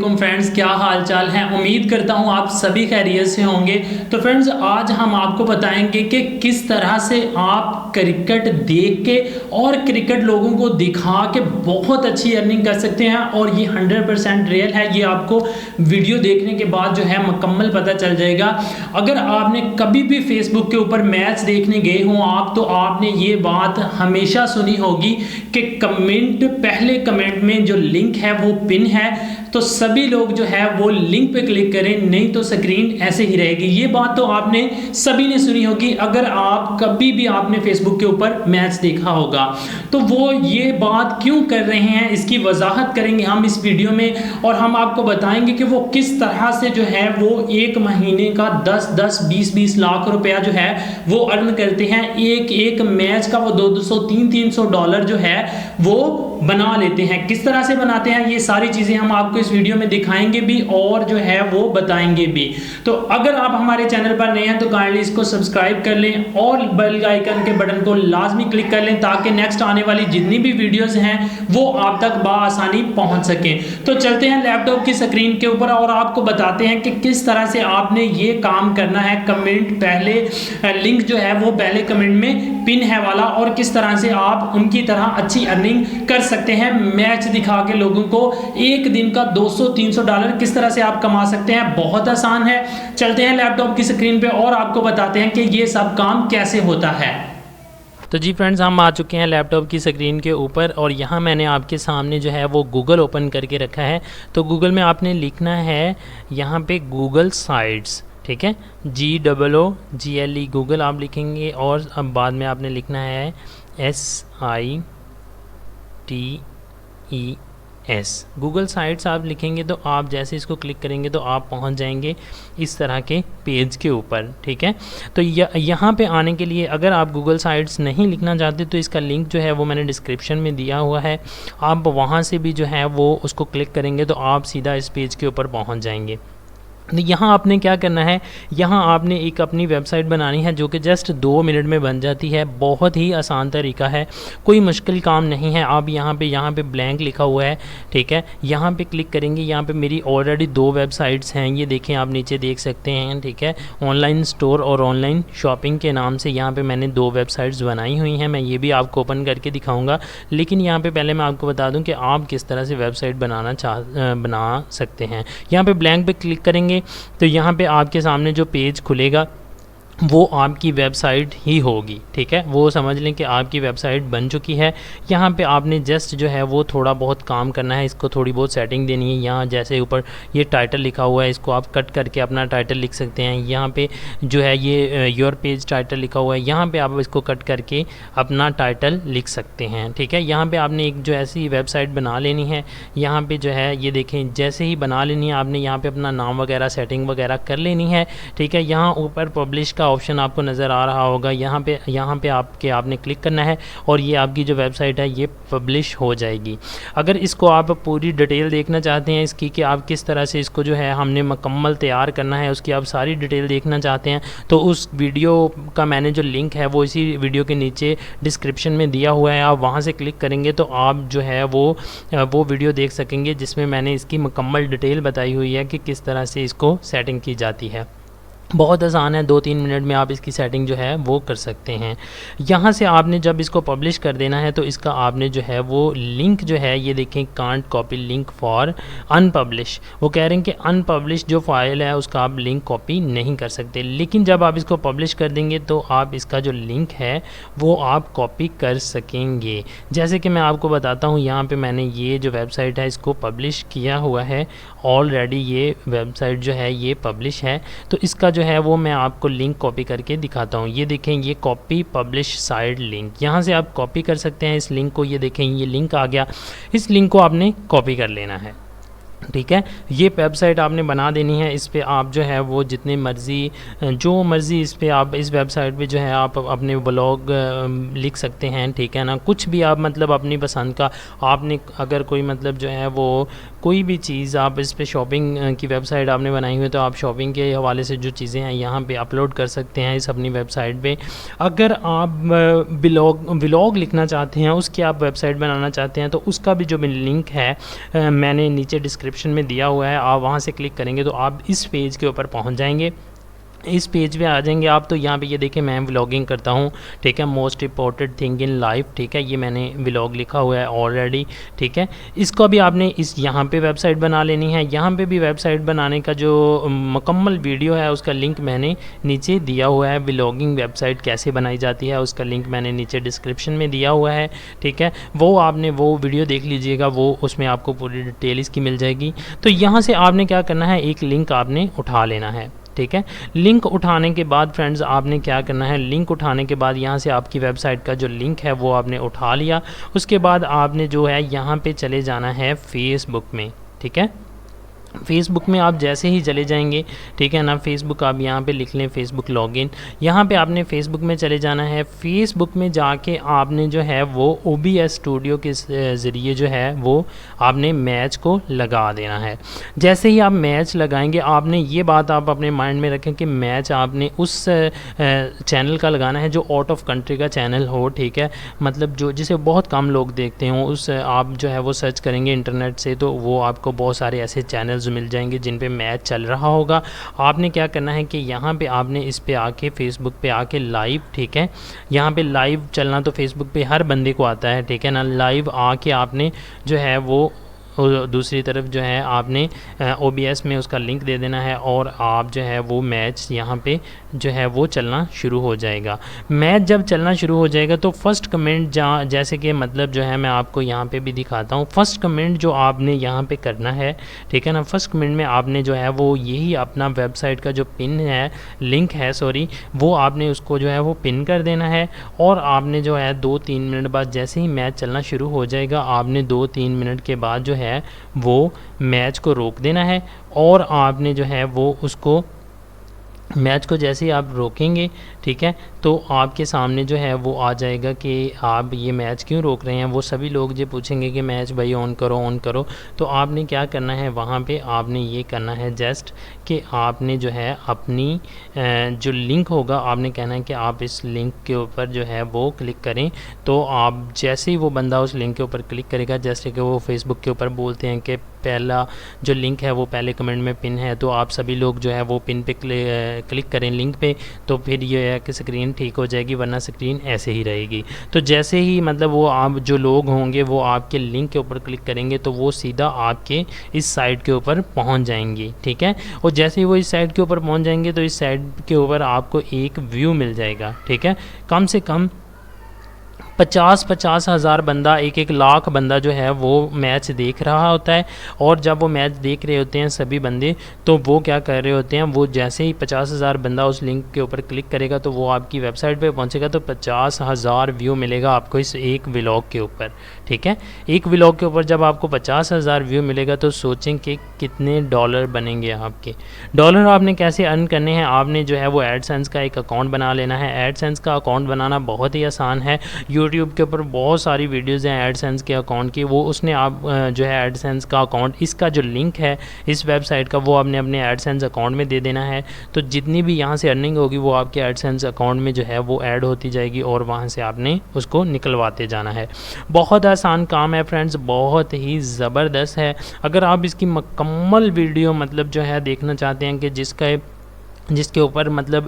वालेकुम फ्रेंड्स, क्या हाल चाल है। उम्मीद करता हूँ आप सभी खैरियत से होंगे। तो फ्रेंड्स, आज हम आपको बताएंगे कि किस तरह से आप क्रिकेट देख के और क्रिकेट लोगों को दिखा के बहुत अच्छी अर्निंग कर सकते हैं। और ये 100% रियल है। ये आपको वीडियो देखने के बाद जो है मुकम्मल पता चल जाएगा। अगर आपने कभी भी फेसबुक के ऊपर मैच देखने गए हों आप, तो आपने ये बात हमेशा सुनी होगी कि पहले कमेंट में जो लिंक है वो पिन है, तो सभी लोग जो है वो लिंक पे क्लिक करें, नहीं तो स्क्रीन ऐसे ही रहेगी। ये बात तो आपने सभी ने सुनी होगी अगर आप कभी भी आपने फेसबुक के ऊपर मैच देखा होगा। तो वो ये बात क्यों कर रहे हैं, इसकी वजाहत करेंगे हम इस वीडियो में। और हम आपको बताएंगे कि वो किस तरह से जो है वो एक महीने का 10-10, 20-20 लाख रुपया जो है वो अर्न करते हैं। एक मैच का वो $200, $300 जो है वो बना लेते हैं। किस तरह से बनाते हैं ये सारी चीजें हम आपको इस वीडियो में दिखाएंगे भी और जो है वो बताएंगे भी। तो अगर आप हमारे चैनल पर नए हैं तो काइंडली इसको सब्सक्राइब कर लें और बेल आइकन के बटन को लाजमी क्लिक कर लें, ताकि नेक्स्ट आने वाली जितनी भी वीडियोस हैं वो आप तक बआसानी पहुंच सकें। तो चलते हैं लैपटॉप की स्क्रीन के ऊपर और आपको बताते हैं कि किस तरह से आपने ये काम करना है। कमेंट पहले लिंक जो है वो पहले कमेंट में पिन है वाला, और किस तरह से आप उनकी तरह अच्छी अर्निंग कर सकते हैं। मैच दिखा के लोगों को एक दिन का $200-300 किस तरह से आप कमा सकते हैं, बहुत आसान है। चलते हैं लैपटॉप की स्क्रीन पे और आपको बताते हैं कि ये सब काम कैसे होता है। तो जी फ्रेंड्स, हम आ चुके हैं लैपटॉप की स्क्रीन के ऊपर और यहाँ मैंने आपके सामने जो है वो गूगल ओपन करके रखा है। तो गूगल में आपने लिखना है यहाँ पे गूगल साइट्स, ठीक है, GOOGLE गूगल आप लिखेंगे और अब बाद में आपने लिखना है SITES गूगल साइट्स आप लिखेंगे। तो आप जैसे इसको क्लिक करेंगे तो आप पहुंच जाएंगे इस तरह के पेज के ऊपर, ठीक है। तो यहाँ पे आने के लिए अगर आप गूगल साइट्स नहीं लिखना चाहते तो इसका लिंक जो है वो मैंने डिस्क्रिप्शन में दिया हुआ है, आप वहाँ से भी जो है वो उसको क्लिक करेंगे तो आप सीधा इस पेज के ऊपर पहुँच जाएंगे। तो यहाँ आपने क्या करना है, यहाँ आपने एक अपनी वेबसाइट बनानी है जो कि जस्ट 2 मिनट में बन जाती है। बहुत ही आसान तरीका है, कोई मुश्किल काम नहीं है। आप यहाँ पे ब्लैंक लिखा हुआ है, ठीक है, यहाँ पे क्लिक करेंगे। यहाँ पे मेरी ऑलरेडी 2 वेबसाइट्स हैं, ये देखें, आप नीचे देख सकते हैं, ठीक है। ऑनलाइन स्टोर और ऑनलाइन शॉपिंग के नाम से यहाँ पर मैंने 2 वेबसाइट्स बनाई हुई हैं। मैं ये भी आपको ओपन करके दिखाऊँगा, लेकिन यहाँ पर पहले मैं आपको बता दूँ कि आप किस तरह से वेबसाइट बना सकते हैं। यहाँ पर ब्लैंक पर क्लिक करेंगे तो यहाँ पे आपके सामने जो पेज खुलेगा वो आपकी वेबसाइट ही होगी, ठीक है। वो समझ लें कि आपकी वेबसाइट बन चुकी है। यहाँ पे आपने जस्ट जो है वो थोड़ा बहुत काम करना है, इसको थोड़ी बहुत सेटिंग देनी है। यहाँ जैसे ऊपर ये टाइटल लिखा हुआ है, इसको आप कट करके अपना टाइटल लिख सकते हैं। यहाँ पे जो है ये योर पेज टाइटल लिखा हुआ है, यहाँ पे आप इसको कट करके अपना टाइटल लिख सकते हैं, ठीक है। यहाँ पर आपने एक जो ऐसी वेबसाइट बना लेनी है। यहाँ पर जो है ये देखें, जैसे ही बना लेनी है आपने यहाँ पर अपना नाम वगैरह सेटिंग वगैरह कर लेनी है, ठीक है। यहाँ ऊपर पब्लिश का ऑप्शन आपको नज़र आ रहा होगा, यहाँ पे आपने क्लिक करना है और ये आपकी जो वेबसाइट है ये पब्लिश हो जाएगी। अगर इसको आप पूरी डिटेल देखना चाहते हैं इसकी कि आप किस तरह से इसको जो है हमने मुकम्मल तैयार करना है, उसकी आप सारी डिटेल देखना चाहते हैं तो उस वीडियो का मैंने जो लिंक है वो इसी वीडियो के नीचे डिस्क्रिप्शन में दिया हुआ है। आप वहाँ से क्लिक करेंगे तो आप जो है वो वीडियो देख सकेंगे जिसमें मैंने इसकी मुकम्मल डिटेल बताई हुई है कि किस तरह से इसको सेटिंग की जाती है। बहुत आसान है, 2-3 मिनट में आप इसकी सेटिंग जो है वो कर सकते हैं। यहाँ से आपने जब इसको पब्लिश कर देना है तो इसका आपने जो है वो लिंक जो है ये देखें, can't copy link for unpublish. वो कह रहे हैं कि अनपब्लिश जो फाइल है उसका आप लिंक कॉपी नहीं कर सकते, लेकिन जब आप इसको पब्लिश कर देंगे तो आप इसका जो लिंक है वो आप कॉपी कर सकेंगे। जैसे कि मैं आपको बताता हूँ, यहाँ पर मैंने ये जो वेबसाइट है इसको पब्लिश किया हुआ है ऑलरेडी। ये वेबसाइट जो है ये पब्लिश है, तो इसका जो है वो मैं आपको लिंक कॉपी करके दिखाता हूँ। ये देखें, ये कॉपी पब्लिश साइट लिंक, यहाँ से आप कॉपी कर सकते हैं इस लिंक को। ये देखें, ये लिंक आ गया, इस लिंक को आपने कॉपी कर लेना है, ठीक है। ये वेबसाइट आपने बना देनी है। इस पे आप जो है वो जितने मर्ज़ी जो मर्ज़ी इस पे आप इस वेबसाइट पे जो है आप अपने ब्लॉग लिख सकते हैं, ठीक है ना। कुछ भी आप मतलब अपनी पसंद का आपने अगर कोई मतलब जो है वो कोई भी चीज़ आप इस पे शॉपिंग की वेबसाइट आपने बनाई हुई है तो आप शॉपिंग के हवाले से जो चीज़ें हैं यहाँ पे अपलोड कर सकते हैं इस अपनी वेबसाइट पे। अगर आप ब्लॉग लिखना चाहते हैं, उसकी आप वेबसाइट बनाना चाहते हैं तो उसका भी जो लिंक है मैंने नीचे डिस्क्रिप्शन डिस्क्रिप्शन में दिया हुआ है, आप वहाँ से क्लिक करेंगे तो आप इस पेज के ऊपर पहुँच जाएंगे। इस पेज पे आ जाएंगे आप, तो यहाँ पे ये देखिए मैं व्लॉगिंग करता हूँ, ठीक है, most important thing in life, ठीक है, ये मैंने व्लॉग लिखा हुआ है ऑलरेडी, ठीक है। इसको भी आपने इस यहाँ पे वेबसाइट बना लेनी है। यहाँ पे भी वेबसाइट बनाने का जो मुकम्मल वीडियो है उसका लिंक मैंने नीचे दिया हुआ है। व्लॉगिंग वेबसाइट कैसे बनाई जाती है उसका लिंक मैंने नीचे डिस्क्रिप्शन में दिया हुआ है, ठीक है, वो आपने वो वीडियो देख लीजिएगा, वो उसमें आपको पूरी डिटेल इसकी मिल जाएगी। तो यहाँ से आपने क्या करना है, एक लिंक आपने उठा लेना है, ठीक है। लिंक उठाने के बाद फ्रेंड्स आपने क्या करना है, लिंक उठाने के बाद यहाँ से आपकी वेबसाइट का जो लिंक है वो आपने उठा लिया। उसके बाद आपने जो है यहाँ पे चले जाना है फेसबुक में, ठीक है। फेसबुक में आप जैसे ही चले जाएंगे, ठीक है ना, फेसबुक आप यहाँ पे लिख लें, फेसबुक लॉगिन, यहाँ पे आपने फेसबुक में चले जाना है। फेसबुक में जाके आपने जो है वो OBS स्टूडियो के ज़रिए जो है वो आपने मैच को लगा देना है। जैसे ही आप मैच लगाएंगे, आपने ये बात आप अपने माइंड में रखें कि मैच आपने उस चैनल का लगाना है जो आउट ऑफ कंट्री का चैनल हो, ठीक है, मतलब जो जिसे बहुत कम लोग देखते हों, उस आप जो है वो सर्च करेंगे इंटरनेट से तो वो आपको बहुत सारे ऐसे चैनल मिल जाएंगे जिन पे मैच चल रहा होगा। आपने क्या करना है कि यहाँ पे आपने इस पे आके फेसबुक पे आके लाइव, ठीक है, यहाँ पे लाइव चलना तो फेसबुक पे हर बंदे को आता है, ठीक है ना, लाइव आके आपने जो है वो दूसरी तरफ जो है आपने OBS में उसका लिंक दे देना है और आप जो है वो मैच यहाँ पे जो है वो चलना शुरू हो जाएगा। मैच जब चलना शुरू हो जाएगा तो फर्स्ट कमेंट जैसे कि मतलब जो है मैं आपको यहाँ पे भी दिखाता हूँ। फर्स्ट कमेंट जो आपने यहाँ पे करना है, ठीक है ना, फर्स्ट कमेंट में आपने जो है वो यही अपना वेबसाइट का जो पिन है, लिंक है सॉरी, वो आपने उसको जो है वो पिन कर देना है। और आपने जो है 2-3 मिनट बाद जैसे ही मैच चलना शुरू हो जाएगा, आपने 2-3 मिनट के बाद जो है वो मैच को रोक देना है। और आपने जो है वो उसको मैच को जैसे ही आप रोकेंगे, ठीक है, तो आपके सामने जो है वो आ जाएगा कि आप ये मैच क्यों रोक रहे हैं। वो सभी लोग जो पूछेंगे कि मैच भाई ऑन करो, तो आपने क्या करना है, वहाँ पे आपने ये करना है जस्ट कि आपने जो है अपनी जो लिंक होगा, आपने कहना है कि आप इस लिंक के ऊपर जो है वो क्लिक करें। तो आप जैसे ही वो बंदा उस लिंक के ऊपर क्लिक करेगा, जैसे कि वो फेसबुक के ऊपर बोलते हैं कि पहला जो लिंक है वो पहले कमेंट में पिन है, तो आप सभी लोग जो है वो पिन पे क्लिक करें लिंक पे, तो फिर ये है कि स्क्रीन ठीक हो जाएगी, वरना स्क्रीन ऐसे ही रहेगी। तो जैसे ही मतलब वो आप जो लोग होंगे वो आपके लिंक के ऊपर क्लिक करेंगे तो वो सीधा आपके इस साइट के ऊपर पहुंच जाएंगी, ठीक है। और जैसे ही वो इस साइट के ऊपर पहुंच जाएंगे तो इस साइट के ऊपर आपको एक व्यू मिल जाएगा, ठीक है। कम से कम 50-50 हज़ार बंदा, 1-1 लाख बंदा जो है वो मैच देख रहा होता है। और जब वो मैच देख रहे होते हैं सभी बंदे, तो वो क्या कर रहे होते हैं, वो जैसे ही 50,000 बंदा उस लिंक के ऊपर क्लिक करेगा तो वो आपकी वेबसाइट पे पहुंचेगा, तो 50,000 व्यू मिलेगा आपको इस एक व्लॉग के ऊपर, ठीक है। एक व्लॉग के ऊपर जब आपको 50,000 व्यू मिलेगा तो सोचें कि कितने डॉलर बनेंगे आपके। डॉलर आपने कैसे अर्न करने हैं, आपने जो है वो एडसेंस का एक अकाउंट बना लेना है। एडसेंस का अकाउंट बनाना बहुत ही आसान है। यूट्यूब के ऊपर बहुत सारी वीडियोज़ हैं एडसेंस के अकाउंट की, वो उसने आप जो है एडसेंस का अकाउंट, इसका जो लिंक है इस वेबसाइट का, वो आपने अपने एडसेंस अकाउंट में दे देना है। तो जितनी भी यहाँ से अर्निंग होगी वो आपके एडसेंस अकाउंट में जो है वो ऐड होती जाएगी और वहाँ से आपने उसको निकलवाते जाना है। बहुत आसान काम है फ्रेंड्स, बहुत ही ज़बरदस्त है। अगर आप इसकी मुकम्मल वीडियो मतलब जो है देखना चाहते हैं कि जिसके ऊपर मतलब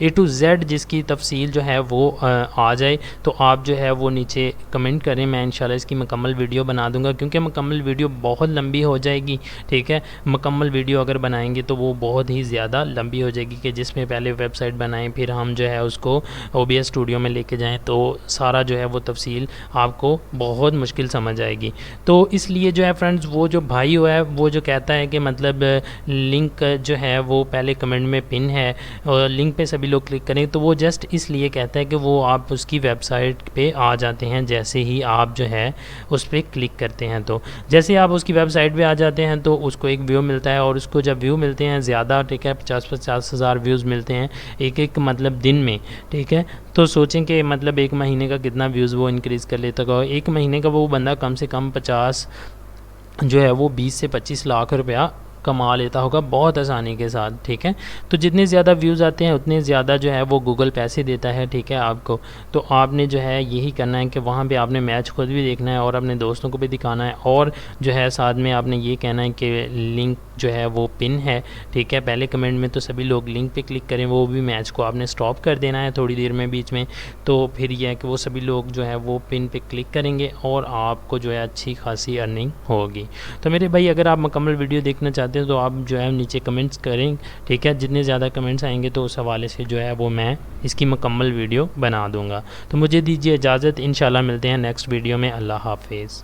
A to Z जिसकी तफसील जो है वो आ जाए, तो आप जो है वो नीचे कमेंट करें, मैं इंशाल्लाह इसकी मुकम्मल वीडियो बना दूंगा, क्योंकि मुकम्मल वीडियो बहुत लंबी हो जाएगी, ठीक है। मुकम्मल वीडियो अगर बनाएंगे तो वो बहुत ही ज़्यादा लंबी हो जाएगी कि जिसमें पहले वेबसाइट बनाएं, फिर हम जो है उसको OBS स्टूडियो में लेके जाएँ, तो सारा जो है वो तफसील आपको बहुत मुश्किल समझ आएगी। तो इसलिए जो है फ्रेंड्स, वो जो भाई हुआ है वो जो कहता है कि मतलब लिंक जो है वो पहले कमेंट में पिन है और लिंक पे सभी लोग क्लिक करें, तो वो जस्ट इसलिए कहता है कि वो आप उसकी वेबसाइट पे आ जाते हैं जैसे ही आप जो है उस पर क्लिक करते हैं। तो जैसे ही आप उसकी वेबसाइट पे आ जाते हैं तो उसको एक व्यू मिलता है, और उसको जब व्यू मिलते हैं ज़्यादा, ठीक है, 50-50 हज़ार व्यूज़ मिलते हैं एक मतलब दिन में, ठीक है। तो सोचें कि मतलब एक महीने का कितना व्यूज़ वो इंक्रीज़ कर लेता है। एक महीने का वो बंदा कम से कम 50 जो है वो 20 से 25 लाख रुपया कमा लेता होगा बहुत आसानी के साथ, ठीक है। तो जितने ज़्यादा व्यूज़ आते हैं उतने ज़्यादा जो है वो गूगल पैसे देता है, ठीक है आपको। तो आपने जो है यही करना है कि वहाँ पे आपने मैच खुद भी देखना है और अपने दोस्तों को भी दिखाना है, और जो है साथ में आपने ये कहना है कि लिंक जो है वो पिन है, ठीक है। पहले कमेंट में तो सभी लोग लिंक पे क्लिक करें, वो भी मैच को आपने स्टॉप कर देना है थोड़ी देर में बीच में। तो फिर यह है कि वो सभी लोग जो है वो पिन पे क्लिक करेंगे और आपको जो है अच्छी खासी अर्निंग होगी। तो मेरे भाई अगर आप मुकम्मल वीडियो देखना चाहते हैं तो आप जो है नीचे कमेंट्स करें, ठीक है। जितने ज़्यादा कमेंट्स आएंगे तो उस हवाले से जो है वो मैं इसकी मुकम्मल वीडियो बना दूँगा। तो मुझे दीजिए इजाज़त, इंशाल्लाह मिलते हैं नेक्स्ट वीडियो में। अल्लाह हाफिज़।